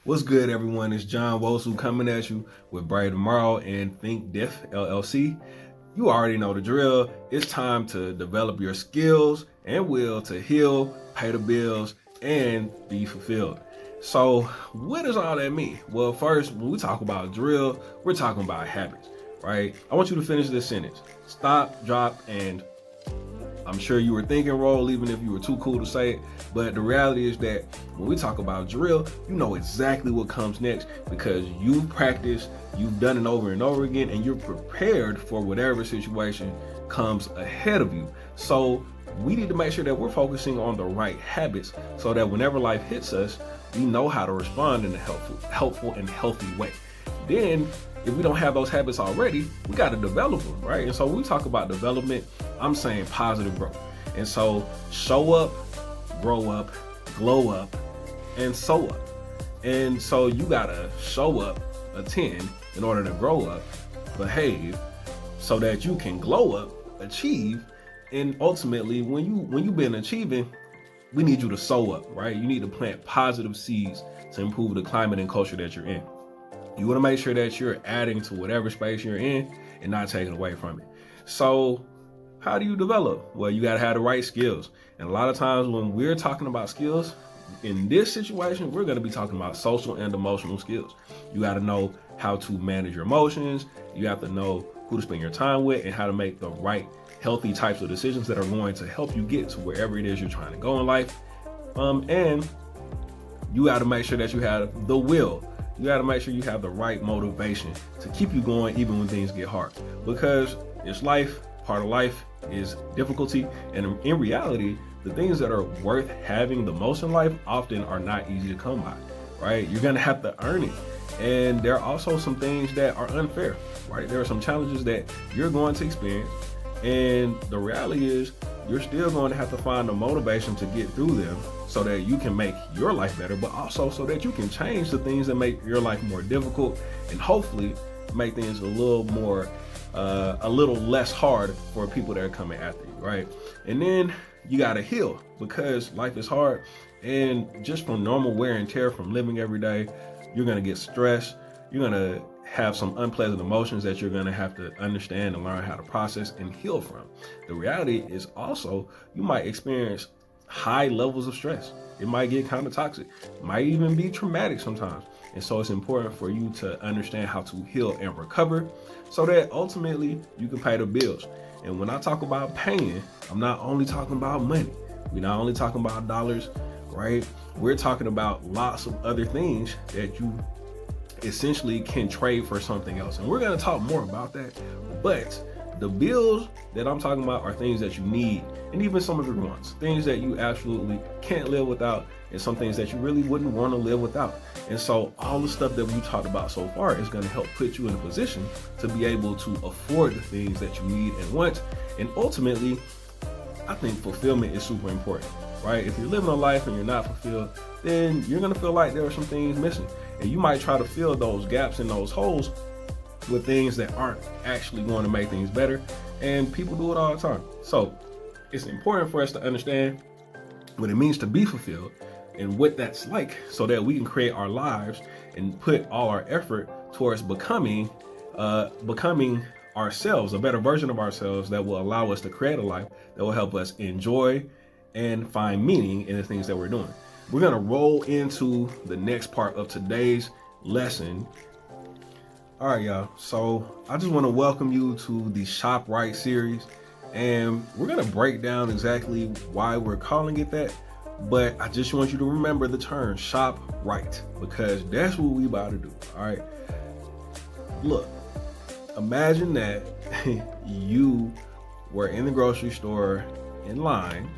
What's good, everyone? It's John Wosu coming at you with Bright Tomorrow and Think Diff LLC. You already know the drill. It's time to develop your skills and will to heal, pay the bills, and be fulfilled. So, what does all that mean? Well, first, when we talk about drill, we're talking about habits, right? I want you to finish this sentence. Stop, drop, and I'm sure you were thinking roll, even if you were too cool to say it. But the reality is that when we talk about drill, you know exactly what comes next because you've practiced, you've done it over and over again, and you're prepared for whatever situation comes ahead of you. So we need to make sure that we're focusing on the right habits so that whenever life hits us, we know how to respond in a helpful and healthy way. Then if we don't have those habits already, we got to develop them, right? And so when we talk about development, I'm saying positive growth. And so show up, grow up, glow up, and sew up. And so you got to show up, attend in order to grow up, behave so that you can glow up, achieve, and ultimately when you've been achieving, we need you to sow up, right? You need to plant positive seeds to improve the climate and culture that you're in. You want to make sure that you're adding to whatever space you're in and not taking away from it. So how do you develop? Well, you got to have the right skills. And a lot of times when we're talking about skills, in this situation, we're going to be talking about social and emotional skills. You got to know how to manage your emotions. You have to know who to spend your time with and how to make the right, healthy types of decisions that are going to help you get to wherever it is you're trying to go in life. And you got to make sure that you have the will. You got to make sure you have the right motivation to keep you going even when things get hard, because it's life. Part of life is difficulty, and in reality, the things that are worth having the most in life often are not easy to come by, right? You're gonna have to earn it, and there are also some things that are unfair, right? There are some challenges that you're going to experience, and the reality is you're still going to have to find the motivation to get through them so that you can make your life better, but also so that you can change the things that make your life more difficult and hopefully make things a little less hard for people that are coming after you, right? And then you got to heal because life is hard, and just from normal wear and tear from living every day, you're going to get stressed. You're going to have some unpleasant emotions that you're going to have to understand and learn how to process and heal from. The reality is also you might experience high levels of stress. It might get kind of toxic, might even be traumatic sometimes. And so it's important for you to understand how to heal and recover so that ultimately you can pay the bills. And when I talk about paying, I'm not only talking about money. We're not only talking about dollars, right? We're talking about lots of other things that you essentially can trade for something else. And we're going to talk more about that. But the bills that I'm talking about are things that you need, and even some of your wants, things that you absolutely can't live without, and some things that you really wouldn't want to live without. And so all the stuff that we talked about so far is going to help put you in a position to be able to afford the things that you need and want. And ultimately, I think fulfillment is super important, right? If you're living a life and you're not fulfilled, then you're going to feel like there are some things missing. And you might try to fill those gaps and those holes with things that aren't actually going to make things better. And people do it all the time. So it's important for us to understand what it means to be fulfilled and what that's like so that we can create our lives and put all our effort towards becoming ourselves, a better version of ourselves that will allow us to create a life that will help us enjoy and find meaning in the things that we're doing. We're going to roll into the next part of today's lesson. All right, y'all. So I just want to welcome you to the Shop Right series. And we're going to break down exactly why we're calling it that. But I just want you to remember the term shop right, because that's what we about to do. All right. Look, imagine that you were in the grocery store in line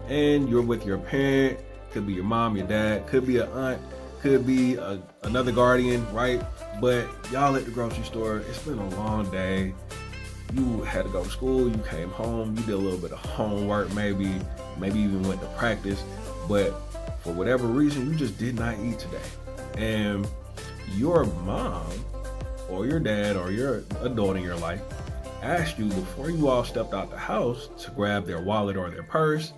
and you're with your parent. Could be your mom, your dad, could be an aunt, could be another guardian, right? But y'all at the grocery store, it's been a long day. You had to go to school, you came home, you did a little bit of homework, maybe even went to practice, but for whatever reason, you just did not eat today. And your mom or your dad or your adult in your life asked you before you all stepped out the house to grab their wallet or their purse,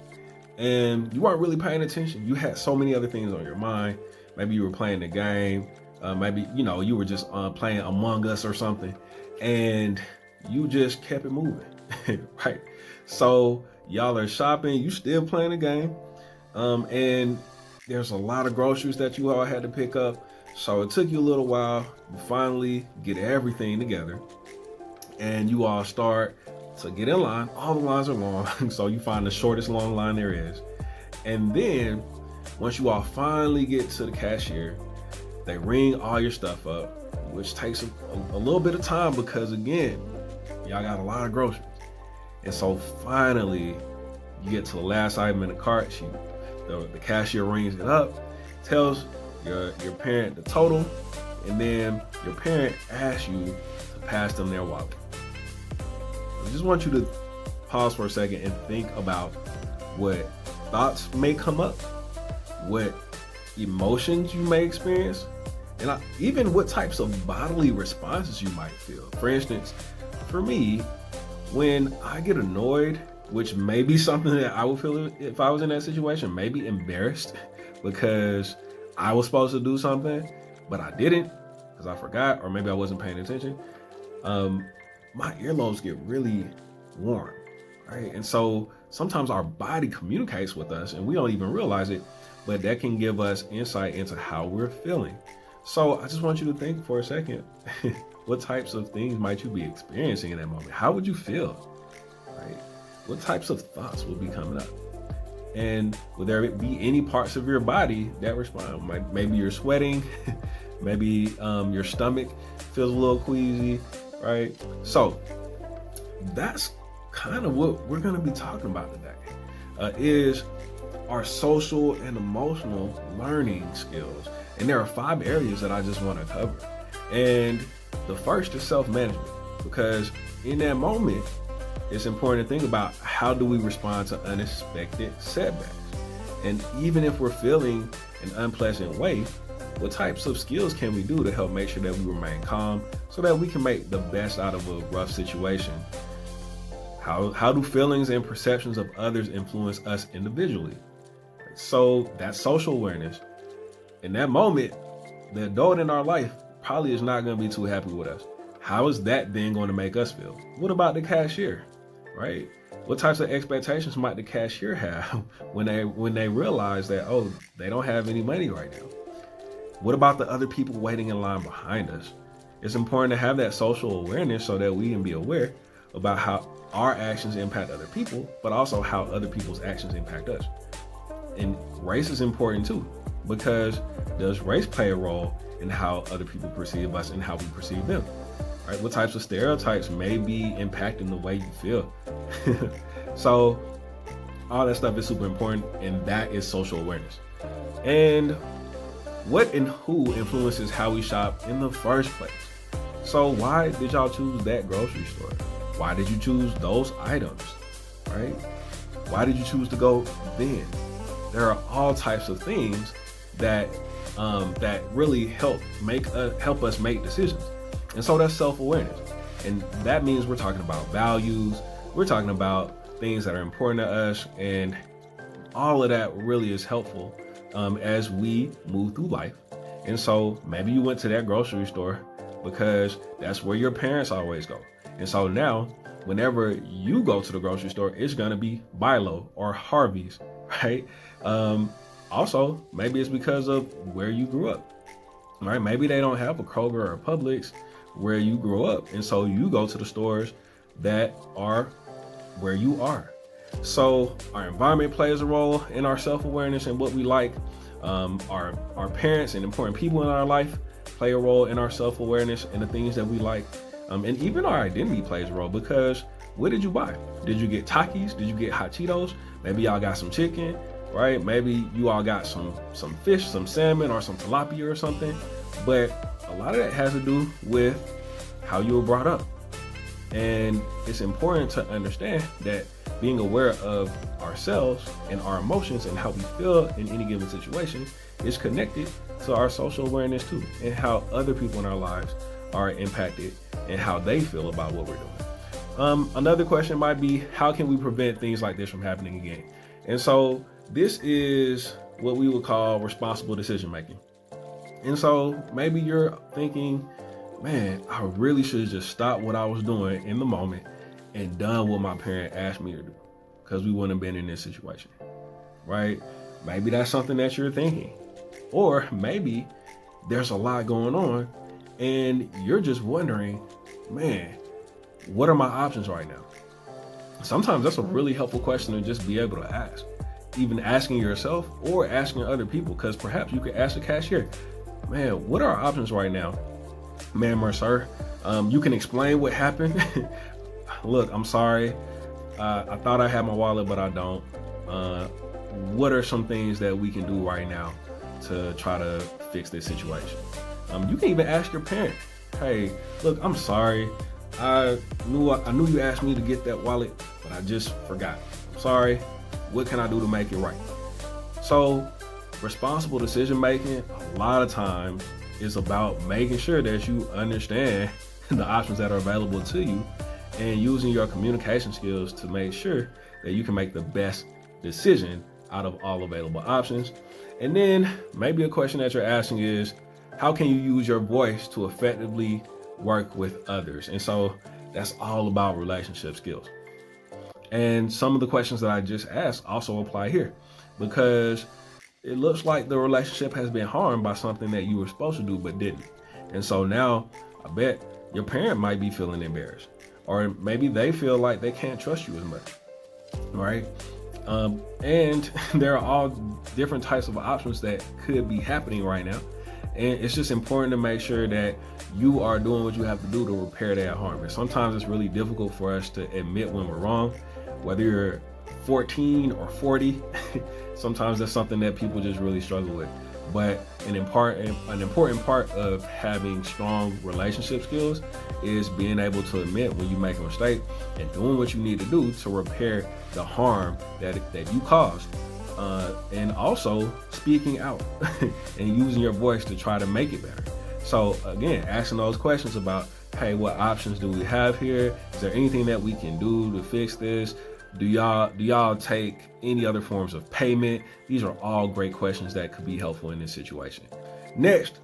and you weren't really paying attention. You had so many other things on your mind, maybe you were playing the game, maybe you were just playing Among Us or something, and you just kept it moving, right? So y'all are shopping, you still playing the game, and there's a lot of groceries that you all had to pick up. So it took you a little while. You finally get everything together, and you all start to get in line. All the lines are long, so you find the shortest long line there is. And then once you all finally get to the cashier, they ring all your stuff up, which takes a little bit of time because, again, y'all got a lot of groceries. And so finally, you get to the last item in the cart. The cashier rings it up, tells your parent the total, and then your parent asks you to pass them their wallet. I just want you to pause for a second and think about what thoughts may come up, what emotions you may experience, and even what types of bodily responses you might feel. For instance, for me, when I get annoyed, which may be something that I would feel if I was in that situation, maybe embarrassed because I was supposed to do something, but I didn't because I forgot, or maybe I wasn't paying attention. My earlobes get really warm, right? And so sometimes our body communicates with us and we don't even realize it, but that can give us insight into how we're feeling. So I just want you to think for a second, what types of things might you be experiencing in that moment? How would you feel, right? What types of thoughts will be coming up? And will there be any parts of your body that respond? Maybe you're sweating, maybe your stomach feels a little queasy, right? So that's kind of what we're going to be talking about today, is our social and emotional learning skills. And there are 5 areas that I just want to cover. And the first is self-management, because in that moment, it's important to think about how do we respond to unexpected setbacks. And even if we're feeling an unpleasant way, what types of skills can we do to help make sure that we remain calm so that we can make the best out of a rough situation? How do feelings and perceptions of others influence us individually? So that's social awareness. In that moment, the adult in our life probably is not going to be too happy with us. How is that then going to make us feel? What about the cashier, right? What types of expectations might the cashier have when they realize that, oh, they don't have any money right now? What about the other people waiting in line behind us? It's important to have that social awareness so that we can be aware about how our actions impact other people, but also how other people's actions impact us. And race is important too, because does race play a role in how other people perceive us and how we perceive them? Right? What types of stereotypes may be impacting the way you feel? So all that stuff is super important, and that is social awareness. And what and who influences how we shop in the first place? So why did y'all choose that grocery store? Why did you choose those items, right? Why did you choose to go then? There are all types of things that really help us make decisions. And so that's self-awareness. And that means we're talking about values, we're talking about things that are important to us, and all of that really is helpful as we move through life. And so maybe you went to that grocery store because that's where your parents always go. And so now, whenever you go to the grocery store, it's gonna be Bilo or Harvey's, right? Also, maybe it's because of where you grew up, right? Maybe they don't have a Kroger or a Publix where you grew up. And so you go to the stores that are where you are. So our environment plays a role in our self-awareness and what we like. Our parents and important people in our life play a role in our self-awareness and the things that we like. And even our identity plays a role, because what did you buy? Did you get Takis? Did you get hot Cheetos? Maybe y'all got some chicken, right? Maybe you all got some fish, some salmon, or some tilapia or something. But a lot of that has to do with how you were brought up. And it's important to understand that being aware of ourselves and our emotions and how we feel in any given situation is connected to our social awareness too, and how other people in our lives are impacted and how they feel about what we're doing. Another question might be, how can we prevent things like this from happening again? And so this is what we would call responsible decision making. And so maybe you're thinking, man, I really should just stop what I was doing in the moment and done what my parent asked me to do, because we wouldn't have been in this situation, right? Maybe that's something that you're thinking. Or maybe there's a lot going on and you're just wondering, man, what are my options right now? Sometimes that's a really helpful question to just be able to ask, even asking yourself or asking other people, because perhaps you could ask the cashier, man, what are our options right now, ma'am or sir? You can explain what happened. Look, I'm sorry. I thought I had my wallet, but I don't. What are some things that we can do right now to try to fix this situation? You can even ask your parent, hey, look, I'm sorry. I knew you asked me to get that wallet, but I just forgot. I'm sorry. What can I do to make it right? So responsible decision making a lot of times is about making sure that you understand the options that are available to you and using your communication skills to make sure that you can make the best decision out of all available options. And then maybe a question that you're asking is, how can you use your voice to effectively work with others? And so that's all about relationship skills. And some of the questions that I just asked also apply here, because it looks like the relationship has been harmed by something that you were supposed to do but didn't. And so now I bet your parent might be feeling embarrassed, or maybe they feel like they can't trust you as much, right? And there are all different types of options that could be happening right now. And it's just important to make sure that you are doing what you have to do to repair that harm. And sometimes it's really difficult for us to admit when we're wrong, whether you're 14 or 40. Sometimes that's something that people just really struggle with. But an important part of having strong relationship skills is being able to admit when you make a mistake and doing what you need to do to repair the harm that you caused. And also speaking out and using your voice to try to make it better. So again, asking those questions about, hey, what options do we have here? Is there anything that we can do to fix this? Do y'all take any other forms of payment? These are all great questions that could be helpful in this situation. Next,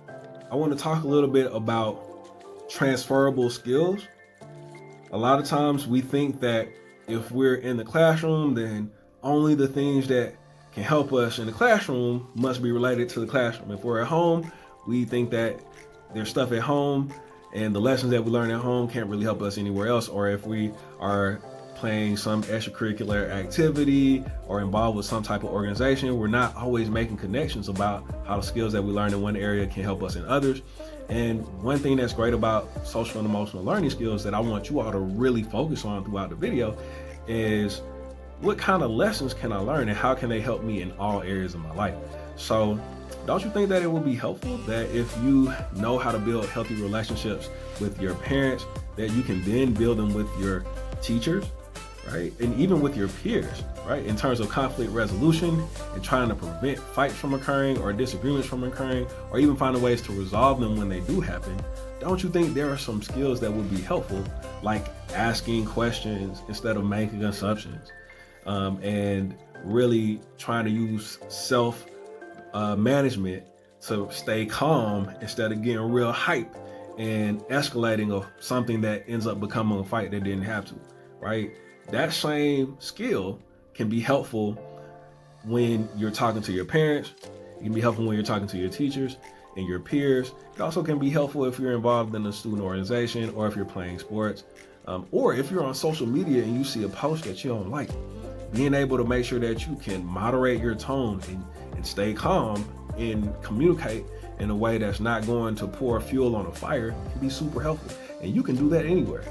I want to talk a little bit about transferable skills. A lot of times we think that if we're in the classroom, then only the things that can help us in the classroom must be related to the classroom. If we're at home, we think that there's stuff at home and the lessons that we learn at home can't really help us anywhere else. Or if we are playing some extracurricular activity or involved with some type of organization, we're not always making connections about how the skills that we learn in one area can help us in others. And one thing that's great about social and emotional learning skills that I want you all to really focus on throughout the video is, what kind of lessons can I learn and how can they help me in all areas of my life? So don't you think that it would be helpful that if you know how to build healthy relationships with your parents, that you can then build them with your teachers, right? And even with your peers, right? In terms of conflict resolution and trying to prevent fights from occurring or disagreements from occurring, or even finding ways to resolve them when they do happen. Don't you think there are some skills that would be helpful, like asking questions instead of making assumptions, and really trying to use self management to stay calm instead of getting real hype and escalating of something that ends up becoming a fight that didn't have to, right? That same skill can be helpful when you're talking to your parents. It can be helpful when you're talking to your teachers and your peers. It also can be helpful if you're involved in a student organization or if you're playing sports, or if you're on social media and you see a post that you don't like. Being able to make sure that you can moderate your tone and stay calm and communicate in a way that's not going to pour fuel on a fire can be super helpful. And you can do that anywhere.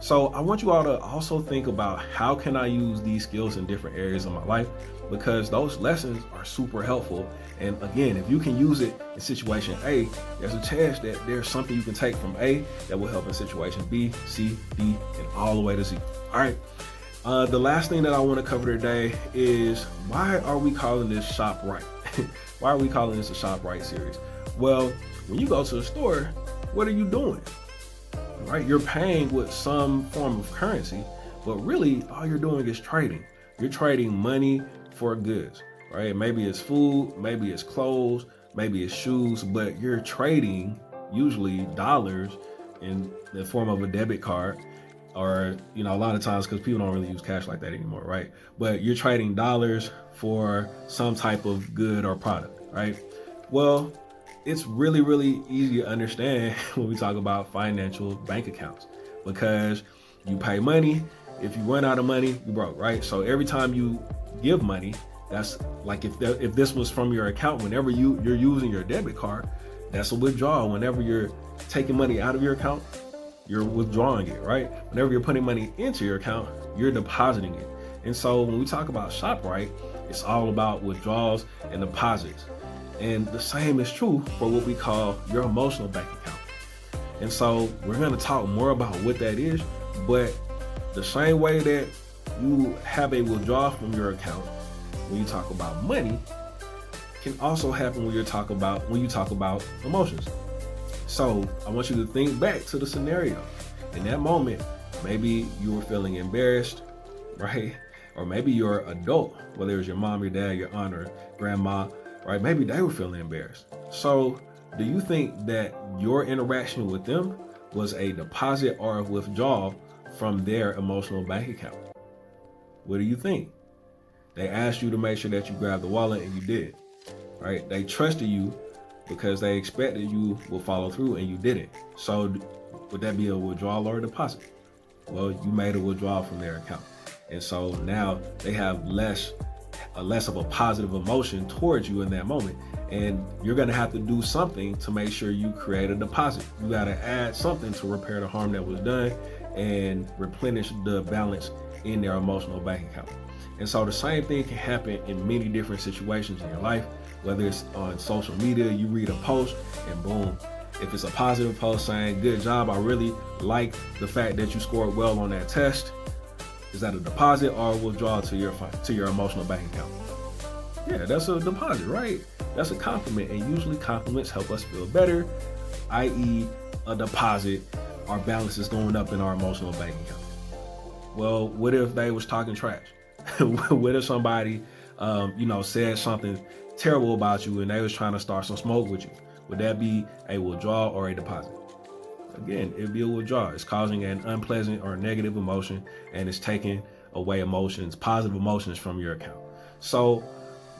So I want you all to also think about, how can I use these skills in different areas of my life? Because those lessons are super helpful. And again, if you can use it in situation A, there's a chance that there's something you can take from A that will help in situation B, C, D, and all the way to Z. All right. The last thing that I want to cover today is, why are we calling this Shop Right? Why are we calling this a Shop Right series? Well, when you go to the store, what are you doing? Right? You're paying with some form of currency, but really all you're doing is trading. You're trading money for goods, right? Maybe it's food, maybe it's clothes, maybe it's shoes, but you're trading usually dollars in the form of a debit card, or a lot of times, because people don't really use cash like that anymore, right? But you're trading dollars for some type of good or product, right? Well, it's really, really easy to understand when we talk about financial bank accounts, because you pay money. If you run out of money, you broke, right? So every time you give money, that's like if this was from your account, whenever you're using your debit card, that's a withdrawal. Whenever you're taking money out of your account, you're withdrawing it, right? Whenever you're putting money into your account, you're depositing it. And so when we talk about ShopRite, it's all about withdrawals and deposits. And the same is true for what we call your emotional bank account. And so we're going to talk more about what that is, but the same way that you have a withdrawal from your account when you talk about money can also happen when you talk about emotions. So I want you to think back to the scenario. In that moment, maybe you were feeling embarrassed, right? Or maybe your adult, whether it was your mom, your dad, your aunt, or grandma, right? Maybe they were feeling embarrassed. So do you think that your interaction with them was a deposit or a withdrawal from their emotional bank account? What do you think? They asked you to make sure that you grabbed the wallet, and you did, right? They trusted you because they expected you will follow through, and you didn't. So would that be a withdrawal or a deposit? Well, you made a withdrawal from their account. And so now they have less of a positive emotion towards you in that moment. And you're going to have to do something to make sure you create a deposit. You got to add something to repair the harm that was done and replenish the balance in their emotional bank account. And so the same thing can happen in many different situations in your life, whether it's on social media, you read a post and boom, if it's a positive post saying, good job, I really like the fact that you scored well on that test. Is that a deposit or a withdrawal to your emotional bank account? Yeah, that's a deposit, right? That's a compliment, and usually compliments help us feel better, i.e. a deposit, our balance is going up in our emotional bank account. Well, what if they was talking trash? What if somebody, said something terrible about you and they was trying to start some smoke with you? Would that be a withdrawal or a deposit? Again, it'd be a withdrawal. It's causing an unpleasant or negative emotion, and it's taking away positive emotions from your account. So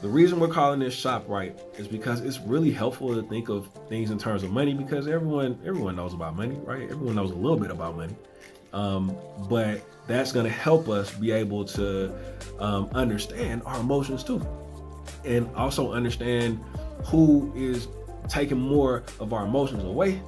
the reason we're calling this ShopRite is because it's really helpful to think of things in terms of money, because everyone knows about money, right? Everyone knows a little bit about money. But that's going to help us be able to understand our emotions too, and also understand who is taking more of our emotions away,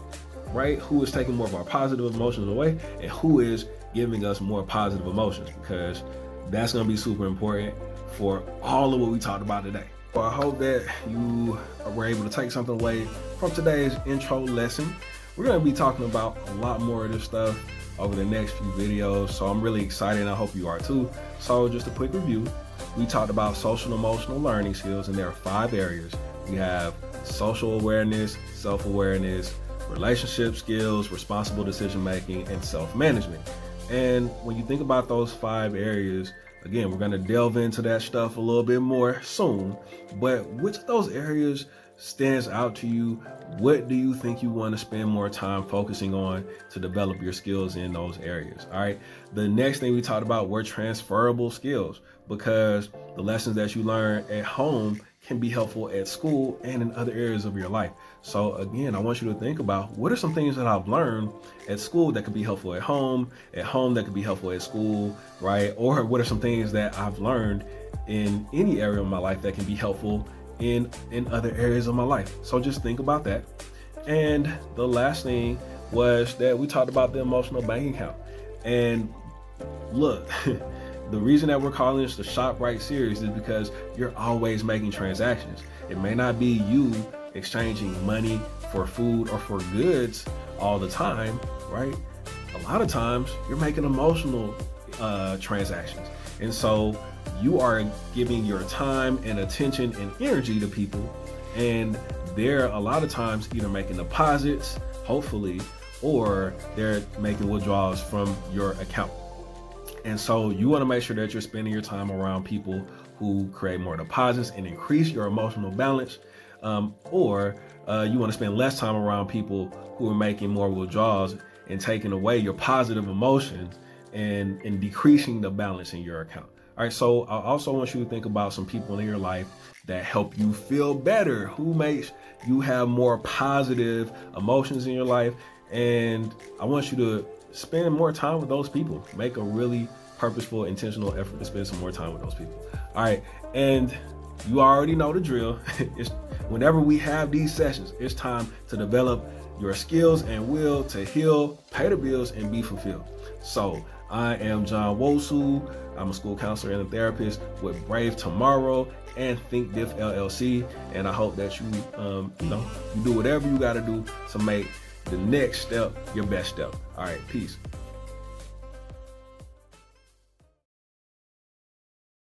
right? Who is taking more of our positive emotions away, and who is giving us more positive emotions, because that's going to be super important for all of what we talked about today. So I hope that you were able to take something away from today's intro lesson. We're going to be talking about a lot more of this stuff over the next few videos, so I'm really excited, and I hope you are too. So just a quick review. We talked about social and emotional learning skills, and there are 5 areas. We have social awareness, self-awareness, relationship skills, responsible decision-making, and self-management. And when you think about those 5 areas, again, we're going to delve into that stuff a little bit more soon, but which of those areas stands out to you? What do you think you want to spend more time focusing on to develop your skills in those areas? All right. The next thing we talked about were transferable skills, because the lessons that you learn at home can be helpful at school and in other areas of your life. So again, I want you to think about, what are some things that I've learned at school that could be helpful at home that could be helpful at school, right? Or what are some things that I've learned in any area of my life that can be helpful in other areas of my life? So just think about that. And the last thing was that we talked about the emotional bank account. And look, the reason that we're calling this the ShopRite series is because you're always making transactions. It may not be you exchanging money for food or for goods all the time, right? A lot of times you're making emotional transactions. And so you are giving your time and attention and energy to people, and they're a lot of times either making deposits, hopefully, or they're making withdrawals from your account. And so you want to make sure that you're spending your time around people who create more deposits and increase your emotional balance. or you want to spend less time around people who are making more withdrawals and taking away your positive emotions and decreasing the balance in your account. All right, so I also want you to think about some people in your life that help you feel better, who makes you have more positive emotions in your life. And I want you to spend more time with those people. Make a really purposeful, intentional effort to spend some more time with those people. All right, and you already know the drill. It's whenever we have these sessions, it's time to develop your skills and will to heal, pay the bills, and be fulfilled. So I am John Wosu. I'm a school counselor and a therapist with Brave Tomorrow and Think Diff LLC. And I hope that you do whatever you got to do to make the next step your best step. All right, peace.